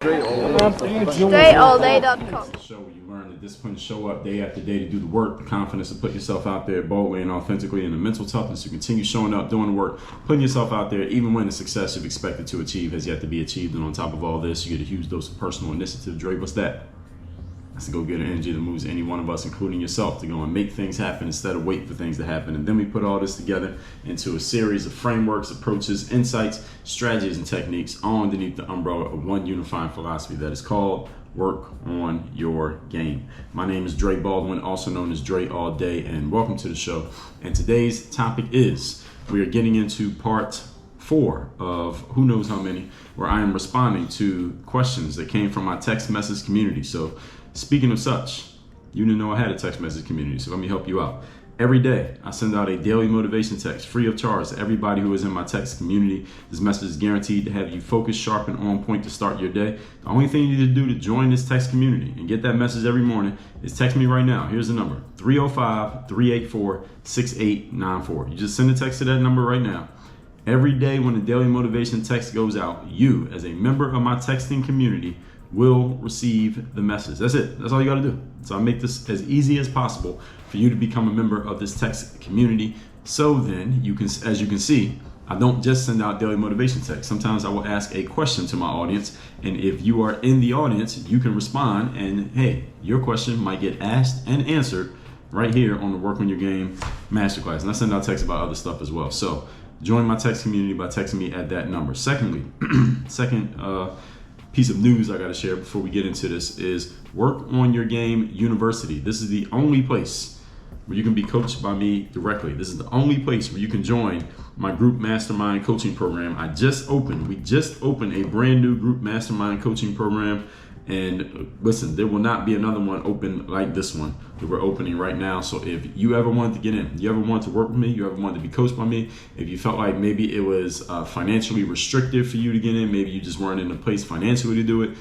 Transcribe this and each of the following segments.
StraighTAllDay.com. Show where you learn the discipline to show up day after day to do the work, the confidence to put yourself out there boldly and authentically, and the mental toughness to continue showing up, doing the work, putting yourself out there, even when the success you've expected to achieve has yet to be achieved. And on top of all this, you get a huge dose of personal initiative. Dre, what's that? That's the go-getter energy that moves any one of us, including yourself, to go and make things happen instead of wait for things to happen. And then we put all this together into a series of frameworks, approaches, insights, strategies, and techniques all underneath the umbrella of one unifying philosophy that is called Work on Your Game. My name is Dre Baldwin, also known as Dre All Day, and welcome to the show. And today's topic is, we are getting into part 4 of who knows how many, where I am responding to questions that came from my text message community. So speaking of such, you didn't know I had a text message community, so let me help you out. Every day, I send out a daily motivation text free of charge to everybody who is in my text community. This message is guaranteed to have you focused, sharp, and on point to start your day. The only thing you need to do to join this text community and get that message every morning is text me right now. Here's the number, 305-384-6894. You just send a text to that number right now. Every day when the daily motivation text goes out, you, as a member of my texting community, will receive the message. That's it. That's all you got to do. So I make this as easy as possible for you to become a member of this text community. So then you can, as you can see, I don't just send out daily motivation text. Sometimes I will ask a question to my audience, and if you are in the audience, you can respond, and hey, your question might get asked and answered right here on the Work on Your Game Masterclass. And I send out texts about other stuff as well. So join my text community by texting me at that number. Secondly, second piece of news I got to share before we get into this is Work on Your Game University. This is the only place where you can be coached by me directly. This is the only place where you can join my group mastermind coaching program. We just opened a brand new group mastermind coaching program. And listen, there will not be another one open like this one that we're opening right now. So if you ever wanted to get in, you ever wanted to work with me, you ever wanted to be coached by me, if you felt like maybe it was financially restrictive for you to get in, maybe you just weren't in a place financially to do it,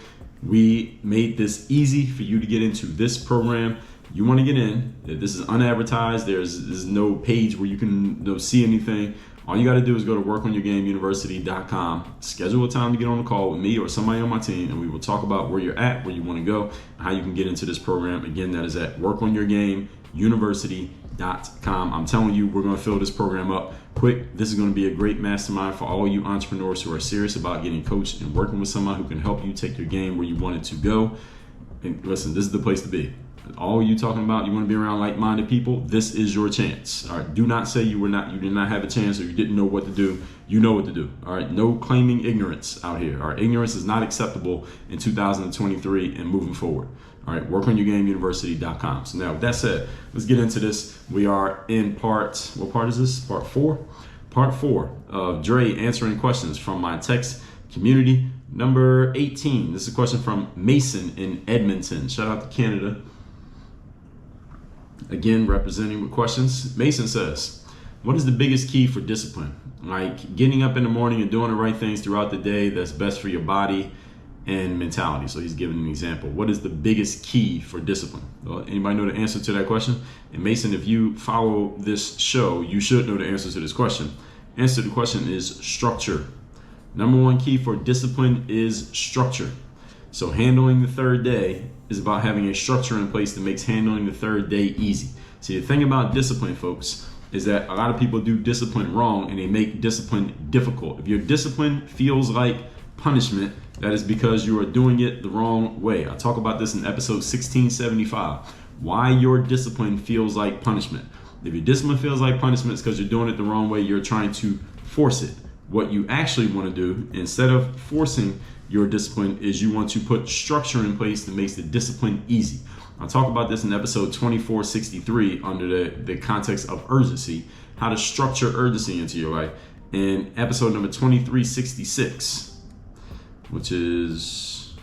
we made this easy for you to get into this program. You want to get in, this is unadvertised, there's no page where you can see anything. All you got to do is go to workonyourgameuniversity.com, schedule a time to get on a call with me or somebody on my team, and we will talk about where you're at, where you want to go, and how you can get into this program. Again, that is at workonyourgameuniversity.com. I'm telling you, we're going to fill this program up quick. This is going to be a great mastermind for all you entrepreneurs who are serious about getting coached and working with someone who can help you take your game where you want it to go. And listen, this is the place to be. All you talking about, you want to be around like-minded people, this is your chance. All right, do not say you did not have a chance or you didn't know what to do. You know what to do. All right, no claiming ignorance out here. All right, ignorance is not acceptable in 2023 and moving forward. All right, workonyourgameuniversity.com. So now with that said, let's get into this. We are in what part is this? Part 4? Part 4 of Dre answering questions from my text community. Number 18, this is a question from Mason in Edmonton. Shout out to Canada. Again, representing with questions. Mason says, what is the biggest key for discipline? Like getting up in the morning and doing the right things throughout the day that's best for your body and mentality. So he's giving an example. What is the biggest key for discipline? Well, anybody know the answer to that question? And Mason, if you follow this show, you should know the answer to this question. Answer to the question is structure. Number one key for discipline is structure. So handling the third day is about having a structure in place that makes handling the third day easy. See, the thing about discipline, folks, is that a lot of people do discipline wrong and they make discipline difficult. If your discipline feels like punishment, that is because you are doing it the wrong way. I talk about this in episode 1675, why your discipline feels like punishment. If your discipline feels like punishment, it's because you're doing it the wrong way. You're trying to force it. What you actually want to do, instead of forcing your discipline, is you want to put structure in place that makes the discipline easy. I'll talk about this in episode 2463 under the context of urgency, how to structure urgency into your life. In episode number 2366, which is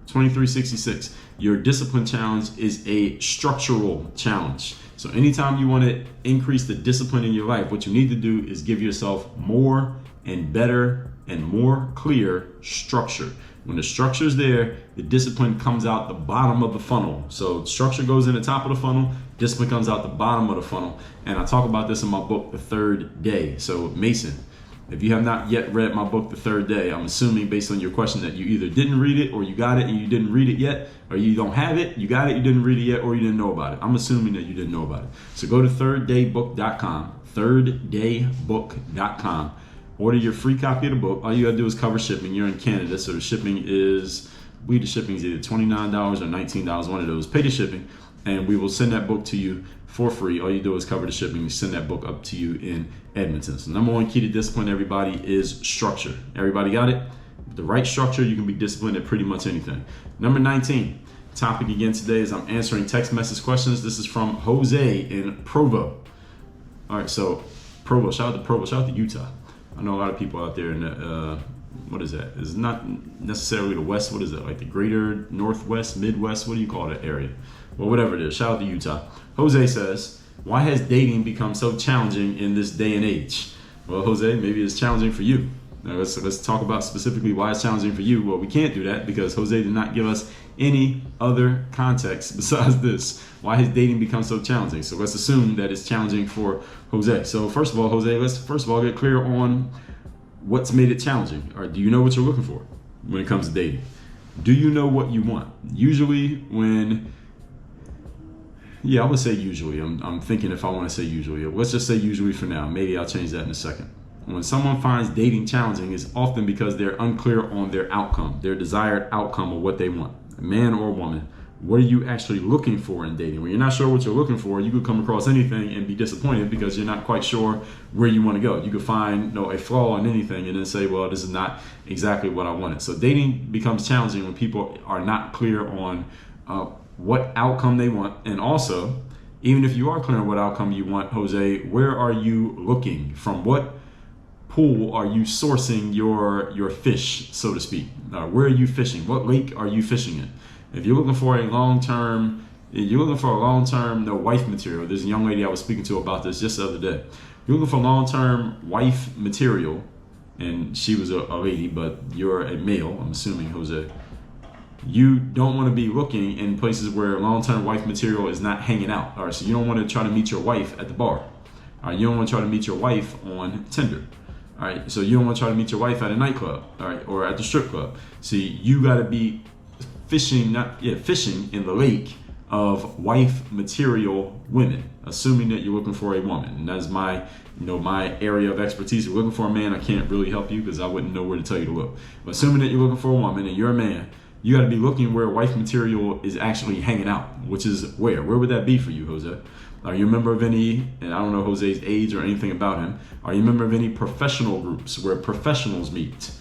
2366, your discipline challenge is a structural challenge. So anytime you want to increase the discipline in your life, what you need to do is give yourself more and better and more clear structure. When the structure is there, the discipline comes out the bottom of the funnel. So structure goes in the top of the funnel, discipline comes out the bottom of the funnel. And I talk about this in my book, The Third Day. So Mason, If you have not yet read my book, The Third Day, I'm assuming based on your question that you either didn't read it or you got it and you didn't read it yet, or you don't have it, you got it, you didn't read it yet, or you didn't know about it. I'm assuming that you didn't know about it. So go to thirddaybook.com, thirddaybook.com. Order your free copy of the book. All you gotta do is cover shipping. You're in Canada, so the shipping is, the shipping is either $29 or $19, one of those. Pay the shipping, and we will send that book to you for free. All you do is cover the shipping and send that book up to you in Edmonton. So number one key to discipline, everybody, is structure. Everybody got it? With the right structure, you can be disciplined at pretty much anything. Number 19, topic again today is I'm answering text message questions. This is from Jose in Provo. All right, so Provo, shout out to Provo, shout out to Utah. I know a lot of people out there in the, what is that? It's not necessarily the West. What is it? Like the greater Northwest, Midwest? What do you call that area? Well, whatever it is. Shout out to Utah. Jose says, why has dating become so challenging in this day and age? Well, Jose, maybe it's challenging for you. Now let's talk about specifically why it's challenging for you. Well, we can't do that because Jose did not give us any other context besides this. Why has dating become so challenging? So let's assume that it's challenging for Jose. So first of all, Jose, let's first of all get clear on what's made it challenging. Or do you know what you're looking for when it comes to dating? Do you know what you want? Usually when, yeah, I would say usually. I'm thinking if I want to say usually. Let's just say usually for now. Maybe I'll change that in a second. When someone finds dating challenging, it's often because they're unclear on their outcome, their desired outcome of what they want. A man or a woman, what are you actually looking for in dating? When you're not sure what you're looking for, you could come across anything and be disappointed because you're not quite sure where you want to go. You could find a flaw in anything and then say, well, this is not exactly what I wanted. So dating becomes challenging when people are not clear on what outcome they want. And also, even if you are clear on what outcome you want, Jose, where are you looking? From what pool are you sourcing your fish, so to speak? Where are you fishing? What lake are you fishing in? If you're looking for a long-term wife material, there's a young lady I was speaking to about this just the other day. You're looking for long-term wife material, and she was a lady, but you're a male, I'm assuming, Jose. You don't want to be looking in places where long-term wife material is not hanging out. All right, so you don't want to try to meet your wife at the bar. All right, you don't want to try to meet your wife on Tinder. All right, so you don't want to try to meet your wife at a nightclub, all right, or at the strip club. See, you got to be fishing in the lake of wife material women, assuming that you're looking for a woman. And that's my area of expertise. If you're looking for a man, I can't really help you because I wouldn't know where to tell you to look. But assuming that you're looking for a woman and you're a man, you got to be looking where wife material is actually hanging out, which is where? Where would that be for you, Jose? Are you a member of any, and I don't know Jose's age or anything about him, are you a member of any professional groups where professionals meet?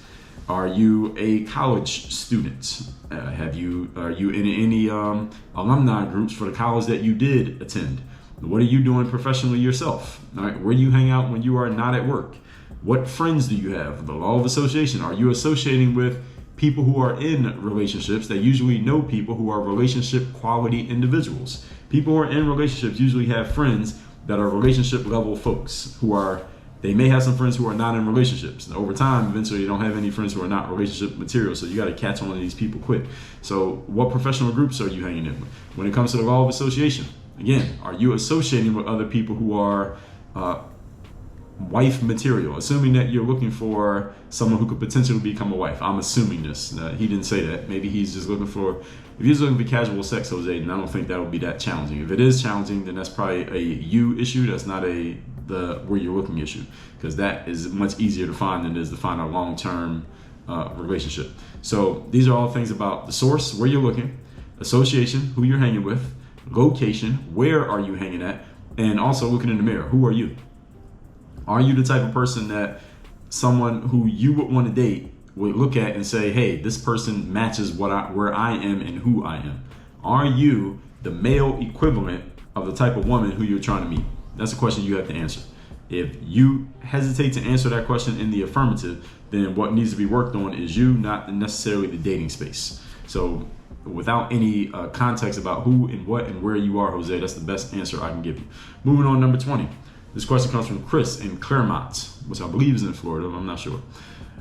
Are you a college student? Are you in any alumni groups for the college that you did attend? What are you doing professionally yourself? All right, where do you hang out when you are not at work? What friends do you have? The law of association. Are you associating with people who are in relationships that usually know people who are relationship quality individuals? People who are in relationships usually have friends that are relationship level folks they may have some friends who are not in relationships. And over time, eventually you don't have any friends who are not relationship material. So you got to catch on to these people quick. So what professional groups are you hanging in with? When it comes to the law of association, again, are you associating with other people who are wife material? Assuming that you're looking for someone who could potentially become a wife. I'm assuming this. He didn't say that. Maybe he's just looking for, if he's looking for casual sex, Jose, then I don't think that would be that challenging. If it is challenging, then that's probably a you issue. That's not the where you're looking issue, because that is much easier to find than it is to find a long-term relationship. So these are all things about the source, where you're looking, association, who you're hanging with, location, where are you hanging at, and also looking in the mirror. Who are you? Are you the type of person that someone who you would want to date would look at and say, hey, this person matches where I am and who I am? Are you the male equivalent of the type of woman who you're trying to meet? That's a question you have to answer. If you hesitate to answer that question in the affirmative, then what needs to be worked on is you, not necessarily the dating space. So without any context about who and what and where you are, Jose, that's the best answer I can give you. Moving on, number 20. This question comes from Chris in Claremont, which I believe is in Florida. I'm not sure.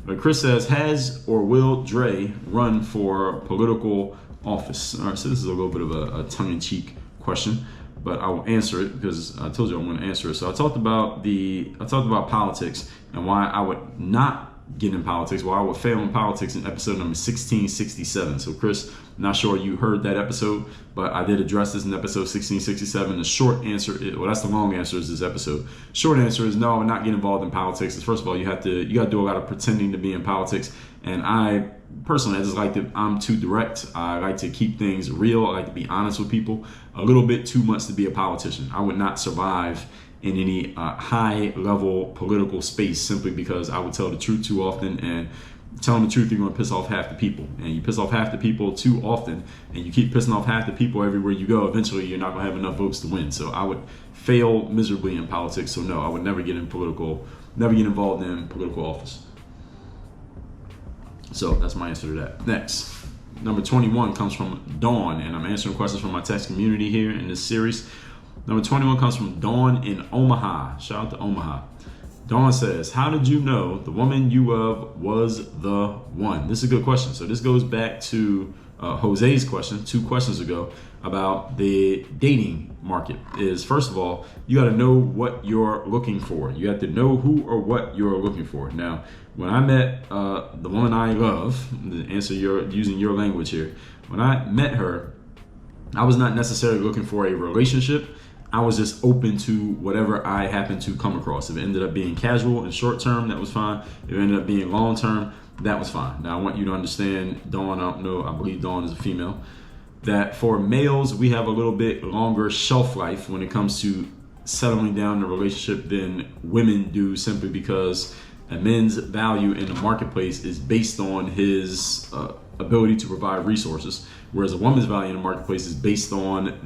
But Chris says, has or will Dre run for political office? All right, so this is a little bit of a tongue-in-cheek question. but I will answer it because I told you I'm going to answer it. So I talked about politics and why I would not get in politics, why I would fail in politics in episode number 1667. So Chris, I'm not sure you heard that episode, but I did address this in episode 1667. The short answer is, well, that's the long answer is this episode. Short answer is no, I would not get involved in politics. First of all, you got to do a lot of pretending to be in politics. And I personally, I'm too direct. I like to keep things real. I like to be honest with people. A little bit too much to be a politician. I would not survive in any high level political space simply because I would tell the truth too often, and telling the truth, you're going to piss off half the people, and you piss off half the people too often, and you keep pissing off half the people everywhere you go, eventually you're not going to have enough votes to win. So I would fail miserably in politics. So no, I would never get involved in political office. So that's my answer to that. Next, number 21 comes from Dawn, and I'm answering questions from my text community here in this series. Number 21 comes from Dawn in Omaha. Shout out to Omaha. Dawn says, how did you know the woman you love was the one? This is a good question. So this goes back to Jose's question 2 questions ago about the dating market. Is first of all, you got to know what you're looking for. You have to know who or what you're looking for. Now, when I met the woman I love, to answer using your language here, when I met her, I was not necessarily looking for a relationship. I was just open to whatever I happened to come across. If it ended up being casual and short term, that was fine. If it ended up being long term, that was fine. Now, I want you to understand, Dawn, I believe Dawn is a female, that for males, we have a little bit longer shelf life when it comes to settling down in a relationship than women do, simply because a man's value in the marketplace is based on his ability to provide resources, whereas a woman's value in the marketplace is based on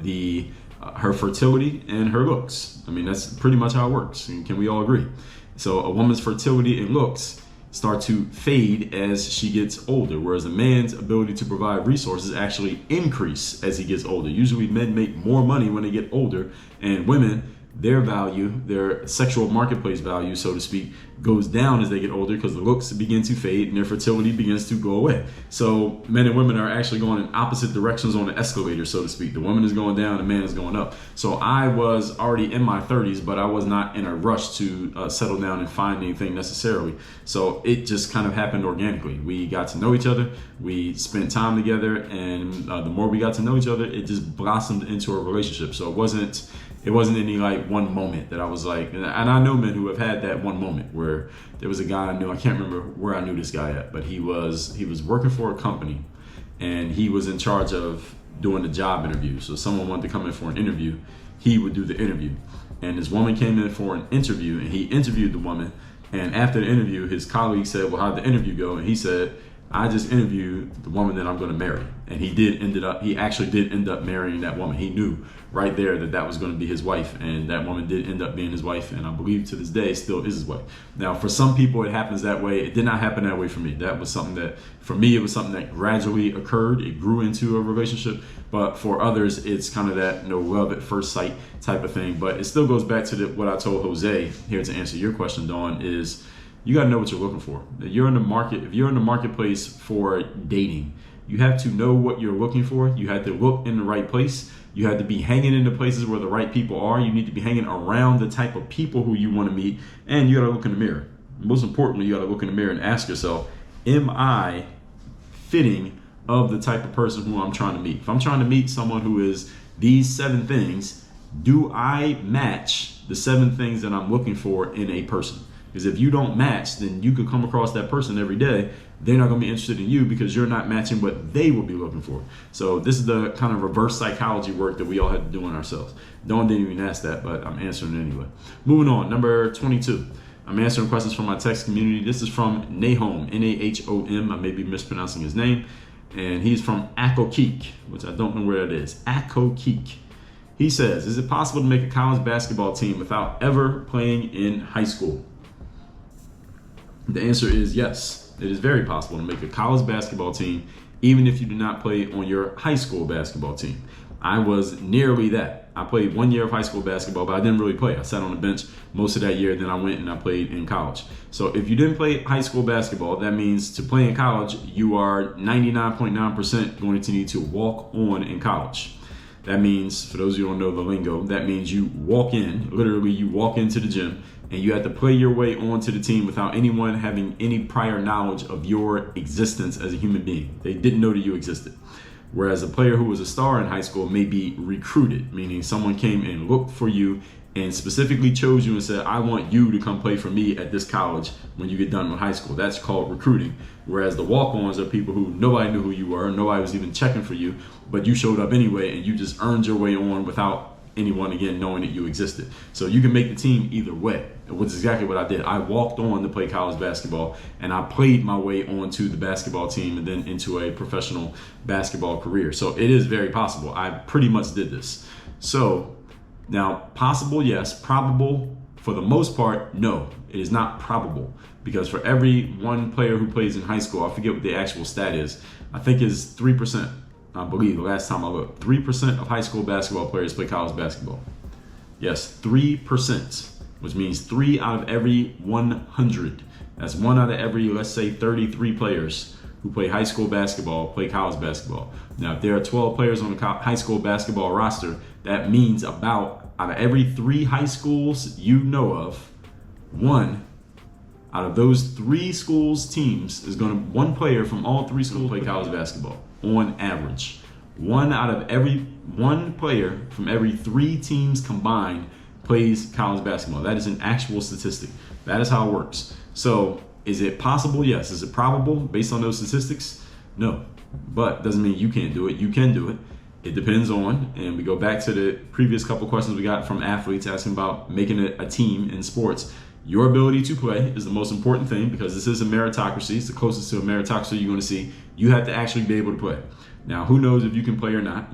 her fertility and her looks. I mean, that's pretty much how it works. Can we all agree? So a woman's fertility and looks start to fade as she gets older, whereas a man's ability to provide resources actually increase as he gets older. Usually men make more money when they get older, and women, their value, their sexual marketplace value, so to speak, goes down as they get older because the looks begin to fade and their fertility begins to go away. So men and women are actually going in opposite directions on the escalator, so to speak. The woman is going down, the man is going up. So I was already in my 30s, but I was not in a rush to settle down and find anything necessarily. So it just kind of happened organically. We got to know each other, we spent time together, and the more we got to know each other, it just blossomed into a relationship. So it wasn't any like one moment that I was like, and I know men who have had that one moment where there was a guy I knew, I can't remember where I knew this guy at, but he was working for a company and he was in charge of doing the job interview. So someone wanted to come in for an interview, he would do the interview. And this woman came in for an interview and he interviewed the woman. And after the interview, his colleague said, well, how'd the interview go? And he said, I just interviewed the woman that I'm going to marry. And he actually did end up marrying that woman. He knew right there that was going to be his wife, and that woman did end up being his wife, and I believe to this day still is his wife. Now, for some people it happens that way. It did not happen that way for me. That was something that, for me, it was something that gradually occurred. It grew into a relationship, but for others, it's kind of that love at first sight type of thing. But it still goes back to what I told Jose here to answer your question, Dawn, is you got to know what you're looking for. If you're in the marketplace for dating, you have to know what you're looking for. You have to look in the right place. You have to be hanging in the places where the right people are. You need to be hanging around the type of people who you want to meet. And you got to look in the mirror. Most importantly, you got to look in the mirror and ask yourself, am I fitting of the type of person who I'm trying to meet? If I'm trying to meet someone who is these 7 things, do I match the 7 things that I'm looking for in a person? Because if you don't match, then you could come across that person every day. They're not going to be interested in you because you're not matching what they will be looking for. So this is the kind of reverse psychology work that we all have to do on ourselves. Dawn didn't even ask that, but I'm answering it anyway. Moving on, number 22. I'm answering questions from my text community. This is from Nayholm, Nahom. I may be mispronouncing his name. And he's from Akokik, which I don't know where it is. Akokik. He says, is it possible to make a college basketball team without ever playing in high school? The answer is yes. It is very possible to make a college basketball team even if you do not play on your high school basketball team. I was nearly that. I played 1 year of high school basketball, but I didn't really play. I sat on the bench most of that year, then I went and I played in college. So if you didn't play high school basketball, that means to play in college, you are 99.9% going to need to walk on in college. That means, for those who don't know the lingo, that means you walk into the gym and you have to play your way onto the team without anyone having any prior knowledge of your existence as a human being. They didn't know that you existed. Whereas a player who was a star in high school may be recruited, meaning someone came and looked for you and specifically chose you and said, I want you to come play for me at this college when you get done with high school. That's called recruiting. Whereas the walk-ons are people who nobody knew who you were, nobody was even checking for you, but you showed up anyway and you just earned your way on without anyone, again, knowing that you existed. So you can make the team either way, which is exactly what I did. I walked on to play college basketball, and I played my way onto the basketball team and then into a professional basketball career. So it is very possible. I pretty much did this. So now, possible, yes. Probable, for the most part, no. It is not probable, because for every one player who plays in high school, I forget what the actual stat is. I think it's 3%. I believe the last time I looked, 3% of high school basketball players play college basketball. Yes, 3%, which means 3 out of every 100. That's 1 out of every, let's say, 33 players who play high school basketball play college basketball. Now, if there are 12 players on the high school basketball roster, that means about out of every 3 high schools you know of, 1 out of those 3 schools' teams is going to, 1 player from all 3 schools play college basketball on average. 1 player from every 3 teams combined plays college basketball. That is an actual statistic. That is how it works. So is it possible? Yes. Is it probable based on those statistics? No. But doesn't mean you can't do it. You can do it. It depends on, and we go back to the previous couple questions we got from athletes asking about making a team in sports. Your ability to play is the most important thing, because this is a meritocracy. It's the closest to a meritocracy you're going to see. You have to actually be able to play. Now, who knows if you can play or not?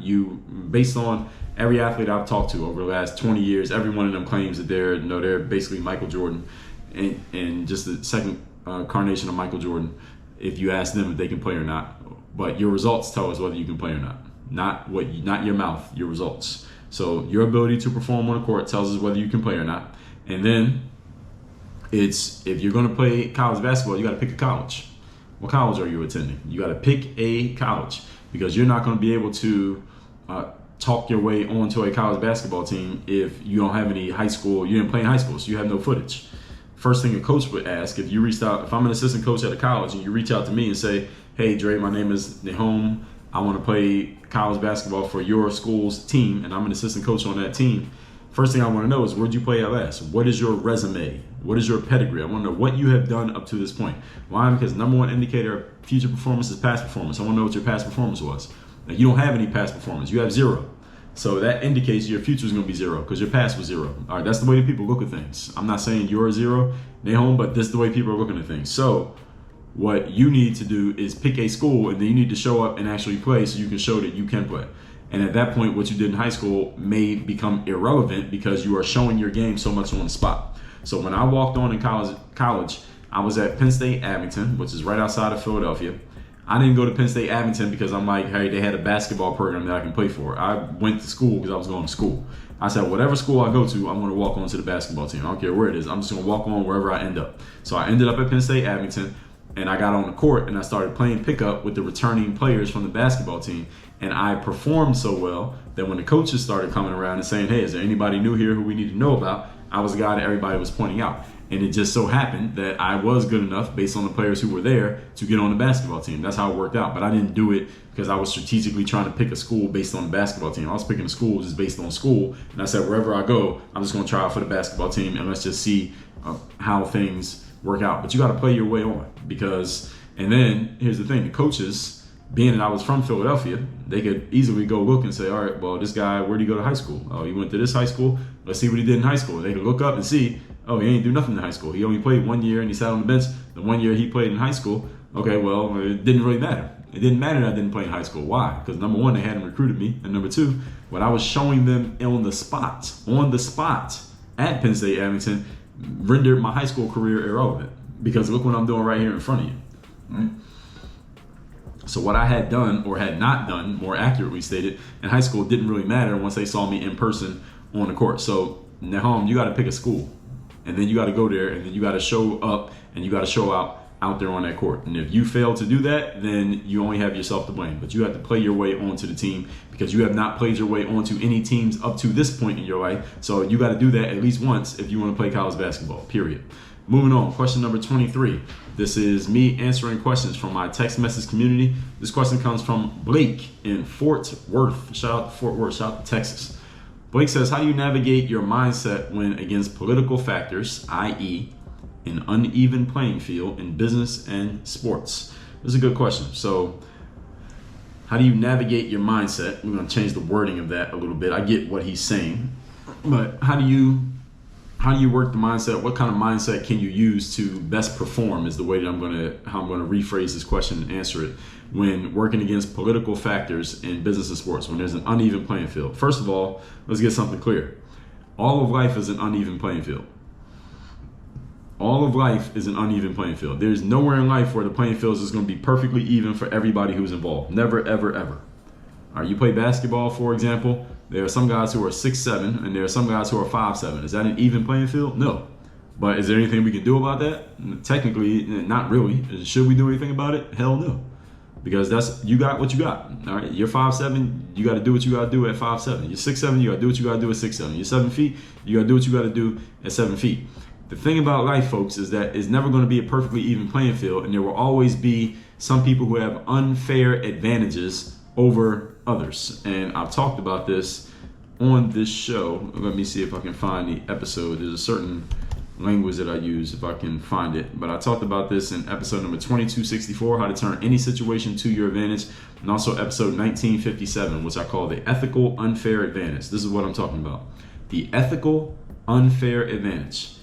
Based on every athlete I've talked to over the last 20 years, every one of them claims that they're basically Michael Jordan, and just the second carnation of Michael Jordan, if you ask them if they can play or not. But your results tell us whether you can play or not. Not your mouth, your results. So your ability to perform on the court tells us whether you can play or not. And then if you're going to play college basketball, you got to pick a college. What college are you attending? You got to pick a college, because you're not going to be able to talk your way onto a college basketball team if you don't have any high school. You didn't play in high school, so you have no footage. First thing a coach would ask, if I'm an assistant coach at a college and you reach out to me and say, hey, Dre, my name is Nayholm. I want to play college basketball for your school's team, and I'm an assistant coach on that team. First thing I want to know is, where'd you play at last? What is your resume? What is your pedigree? I want to know what you have done up to this point. Why? Because number one indicator of future performance is past performance. I want to know what your past performance was. Now, you don't have any past performance. You have 0. So that indicates your future is going to be 0, because your past was 0. All right, that's the way that people look at things. I'm not saying you're a 0, Nayholm, but this is the way people are looking at things. So what you need to do is pick a school, and then you need to show up and actually play so you can show that you can play. And at that point, what you did in high school may become irrelevant, because you are showing your game so much on the spot. So when I walked on in college, I was at Penn State Abington, which is right outside of Philadelphia. I didn't go to Penn State Abington because I'm like, hey, they had a basketball program that I can play for. I went to school because I was going to school. I said, whatever school I go to, I'm going to walk on to the basketball team. I don't care where it is. I'm just going to walk on wherever I end up. So I ended up at Penn State Abington, and I got on the court and I started playing pickup with the returning players from the basketball team. And I performed so well that when the coaches started coming around and saying, hey, is there anybody new here who we need to know about? I was the guy that everybody was pointing out. And it just so happened that I was good enough, based on the players who were there, to get on the basketball team. That's how it worked out. But I didn't do it because I was strategically trying to pick a school based on the basketball team. I was picking a school just based on school. And I said, wherever I go, I'm just going to try out for the basketball team, and let's just see how things work out. But you got to play your way on, and then here's the thing, the coaches, being that I was from Philadelphia, they could easily go look and say, all right, well, this guy, where'd he go to high school? Oh, he went to this high school. Let's see what he did in high school. They could look up and see, oh, he ain't do nothing in high school. He only played 1 year and he sat on the bench the 1 year he played in high school. Okay, well, it didn't really matter. It didn't matter that I didn't play in high school. Why? Because number one, they hadn't recruited me. And number two, what I was showing them on the spot at Penn State Abington rendered my high school career irrelevant. Because look what I'm doing right here in front of you. Right? So what I had done or had not done, more accurately stated, in high school didn't really matter once they saw me in person on the court. So Nayholm, you got to pick a school, and then you got to go there, and then you got to show up, and you got to show out out there on that court. And if you fail to do that, then you only have yourself to blame. But you have to play your way onto the team because you have not played your way onto any teams up to this point in your life. So you got to do that at least once if you want to play college basketball, period. Moving on, question number 23. This is me answering questions from my text message community. This question comes from Blake in Fort Worth. Shout out to Fort Worth, shout out to Texas. Blake says, how do you navigate your mindset when against political factors, i.e., an uneven playing field in business and sports? This is a good question. So how do you navigate your mindset? We're going to change the wording of that a little bit. I get what he's saying, but how do you work the mindset? What kind of mindset can you use to best perform is the way that I'm going to rephrase this question and answer it when working against political factors in business and sports, when there's an uneven playing field. First of all, let's get something clear. All of life is an uneven playing field. All of life is an uneven playing field. There's nowhere in life where the playing field is going to be perfectly even for everybody who's involved. Never, ever, ever. All right, you play basketball, for example. There are some guys who are 6'7", and there are some guys who are 5'7". Is that an even playing field? No. But is there anything we can do about that? Technically, not really. Should we do anything about it? Hell no. Because you got what you got. All right, you're 5'7", you got to do what you got to do at 5'7". You're 6'7", you got to do what you got to do at 6'7". You're 7 feet, you got to do what you got to do at 7 feet. The thing about life, folks, is that it's never going to be a perfectly even playing field, and there will always be some people who have unfair advantages over others. And I've talked about this on this show. Let me see if I can find the episode. There's a certain language that I use if I can find it. But I talked about this in episode number 2264, how to turn any situation to your advantage, and also episode 1957, which I call the ethical unfair advantage. This is what I'm talking about. The ethical unfair advantage.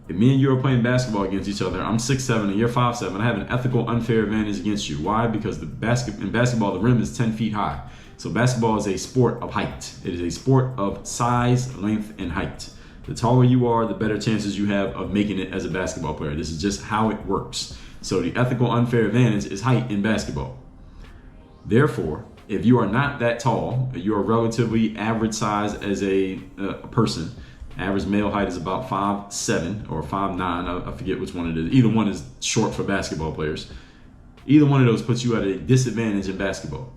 If me and you are playing basketball against each other, I'm 6'7" and you're 5'7", I have an ethical unfair advantage against you. Why? Because in basketball, the rim is 10 feet high. So basketball is a sport of height. It is a sport of size, length, and height. The taller you are, the better chances you have of making it as a basketball player. This is just how it works. So the ethical unfair advantage is height in basketball. Therefore, if you are not that tall, you are relatively average size as a person. Average male height is about 5'7" or 5'9". I forget which one it is. Either one is short for basketball players. Either one of those puts you at a disadvantage in basketball.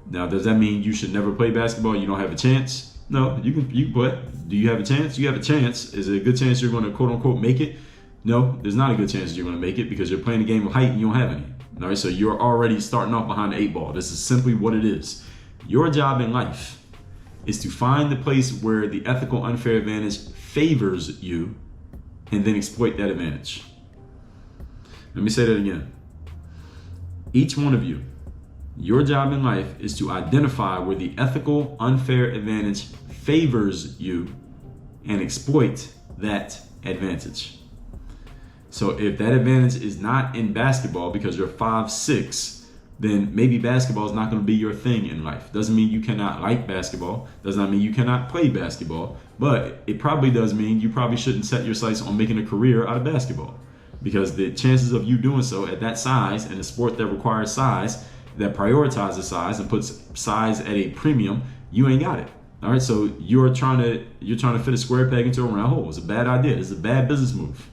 Now, does that mean you should never play basketball? You don't have a chance? No, you can play. Do you have a chance? You have a chance. Is it a good chance you're going to quote unquote make it? No, there's not a good chance you're going to make it because you're playing a game of height and you don't have any. All right, so you're already starting off behind the 8 ball. This is simply what it is. Your job in life is to find the place where the ethical unfair advantage favors you and then exploit that advantage. Let me say that again. Each one of you, your job in life is to identify where the ethical unfair advantage favors you and exploit that advantage. So if that advantage is not in basketball because you're 5'6", then maybe basketball is not going to be your thing in life. Doesn't mean you cannot like basketball. Does not mean you cannot play basketball. But it probably does mean you probably shouldn't set your sights on making a career out of basketball. Because the chances of you doing so at that size, in a sport that requires size, that prioritizes size and puts size at a premium, you ain't got it. All right, so you're trying to fit a square peg into a round hole. It's a bad idea. It's a bad business move.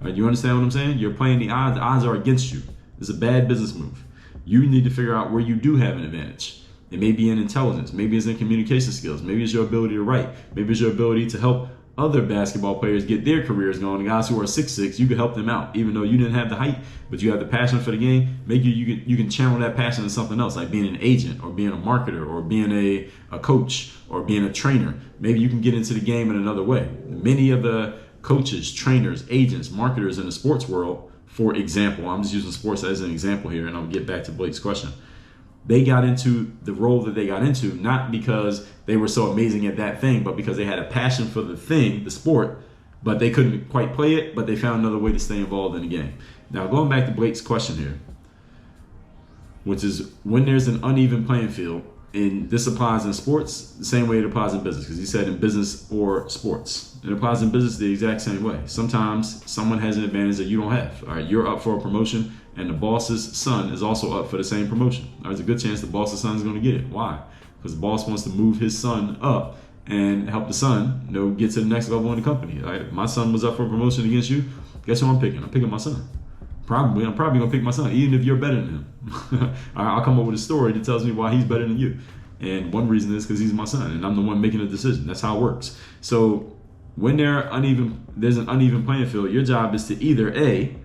All right, you understand what I'm saying? You're playing the odds. The odds are against you. It's a bad business move. You need to figure out where you do have an advantage. It may be in intelligence. Maybe it's in communication skills. Maybe it's your ability to write. Maybe it's your ability to help other basketball players get their careers going. The guys who are 6'6", you can help them out. Even though you didn't have the height, but you have the passion for the game, maybe you can channel that passion into something else, like being an agent or being a marketer or being a coach or being a trainer. Maybe you can get into the game in another way. Many of the coaches, trainers, agents, marketers in the sports world, for example, I'm just using sports as an example here, and I'll get back to Blake's question. They got into the role that they got into not because they were so amazing at that thing, but because they had a passion for the thing, the sport, but they couldn't quite play it, but they found another way to stay involved in the game. Now, going back to Blake's question here, which is when there's an uneven playing field, and this applies in sports the same way it applies in business, because he said in business or sports. It applies in business the exact same way. Sometimes someone has an advantage that you don't have. All right, you're up for a promotion, and the boss's son is also up for the same promotion. There's a good chance the boss's son is going to get it. Why? Because the boss wants to move his son up and help the son, get to the next level in the company. All right, if my son was up for a promotion against you, guess who I'm picking? I'm picking my son. I'm probably gonna pick my son, even if you're better than him. I'll come up with a story that tells me why he's better than you. And one reason is because he's my son and I'm the one making the decision. That's how it works. So when there's an uneven playing field, your job is to either A,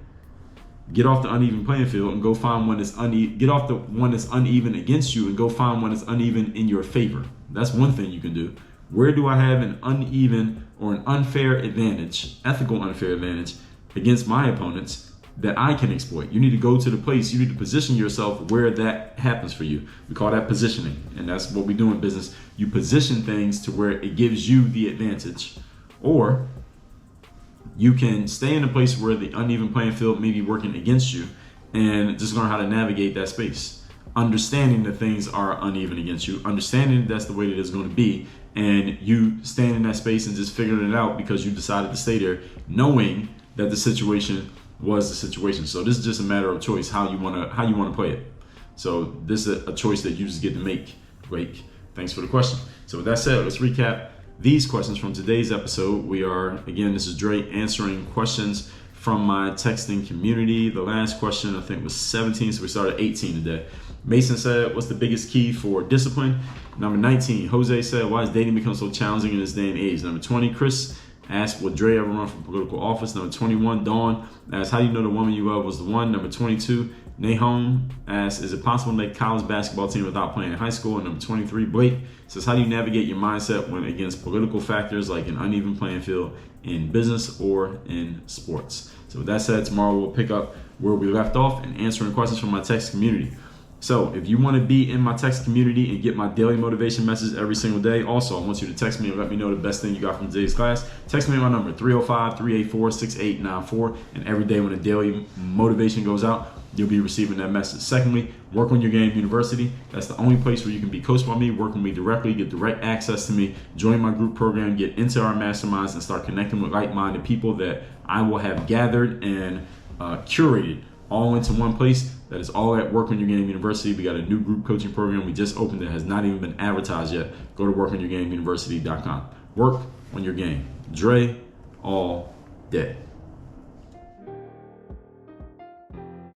get off the uneven playing field and go find one that's get off the one that's uneven against you and go find one that's uneven in your favor. That's one thing you can do. Where do I have an uneven or an unfair advantage, ethical unfair advantage against my opponents that I can exploit? You need to go to the place, you need to position yourself where that happens for you. We call that positioning, and that's what we do in business. You position things to where it gives you the advantage, or you can stay in a place where the uneven playing field may be working against you and just learn how to navigate that space. Understanding that things are uneven against you, understanding that's the way that it's going to be, and you stand in that space and just figuring it out because you decided to stay there, knowing that the situation was the situation. So this is just a matter of choice, how you want to play it. So this is a choice that you just get to make. Great. Thanks for the question. So with that said, let's recap these questions from today's episode. This is Dre answering questions from my texting community. The last question I think was 17, so we started 18 today. Mason said, what's the biggest key for discipline? Number 19, Jose said, why has dating become so challenging in this day and age? Number 20, Chris asked, would Dre ever run for political office? Number 21, Dawn asked, how do you know the woman you love was the one? Number 22, Nayholm asked, is it possible to make college basketball team without playing in high school? And number 23, Blake says, how do you navigate your mindset when against political factors like an uneven playing field in business or in sports? So with that said, tomorrow we'll pick up where we left off and answering questions from my text community. So if you want to be in my text community and get my daily motivation message every single day, also I want you to text me and let me know the best thing you got from today's class. Text me at my number 305-384-6894, and every day when the daily motivation goes out, you'll be receiving that message. Secondly, Work on Your Game University. That's the only place where you can be coached by me, work with me directly, get direct access to me, join my group program, get into our masterminds, and start connecting with like-minded people that I will have gathered and curated all into one place. That is all at Work on Your Game University. We got a new group coaching program we just opened that has not even been advertised yet. Go to workonyourgameuniversity.com. Work on your game. Dre all day.